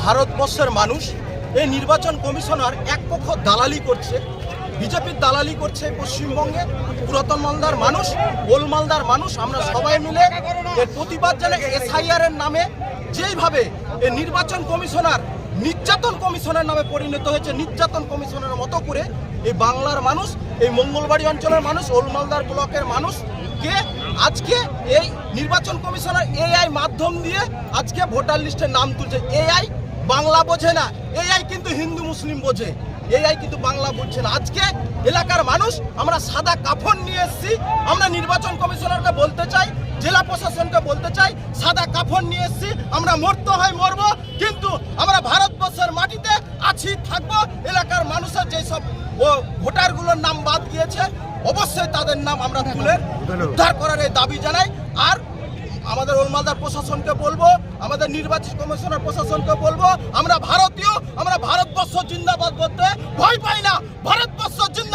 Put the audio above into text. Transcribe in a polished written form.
ভারতবর্ষের মানুষ এই নির্বাচন কমিশনার এক পক্ষ দালালি করছে, বিজেপির দালালি করছে পশ্চিমবঙ্গে। পুরাতন মালদার মানুষ, ওল্ড মালদার মানুষ আমরা সবাই মিলে এর প্রতিবাদ জানাই। SIR এর নামে যেইভাবে এই নির্বাচন কমিশনার নির্যাতন কমিশনের নামে পরিণত হয়েছে, নির্যাতন কমিশনের মতো করে এই বাংলার মানুষ, এই মঙ্গলবাড়ি অঞ্চলের মানুষ, ওল্ড মালদার ব্লকের মানুষকে আজকে এই নির্বাচন কমিশনার AI মাধ্যম দিয়ে আজকে ভোটার লিস্টের নাম তুলছে। AI বাংলা বোঝে না, AI কিন্তু হিন্দু মুসলিম বোঝে, AI কিন্তু বাংলা বুঝছে না। আজকে এলাকার মানুষ আমরা সাদা কাফন নিয়ে এসেছি। আমরা নির্বাচন কমিশনারকে বলতে চাই, জেলা প্রশাসনকে বলতে চাই, সাদা কাফন নিয়ে এসেছি। আমরা মরতে হয় মরব, কিন্তু আমরা ভারতবর্ষের মাটিতে আছি, থাকবো। এলাকার মানুষের যেসব ভোটারগুলোর নাম বাদ গিয়েছে অবশ্যই তাদের নাম আমরা তুলে উদ্ধার করার এই দাবি জানাই। আর আমাদের ওল্ড মালদার প্রশাসনকে বলবো, আমাদের নির্বাচন কমিশনার প্রশাসনকে বলবো, আমরা ভারতীয়, আমরা ভারতবর্ষ জিন্দাবাদ বলতে ভয় পাই না। ভারতবর্ষ জিন্দাবাদ।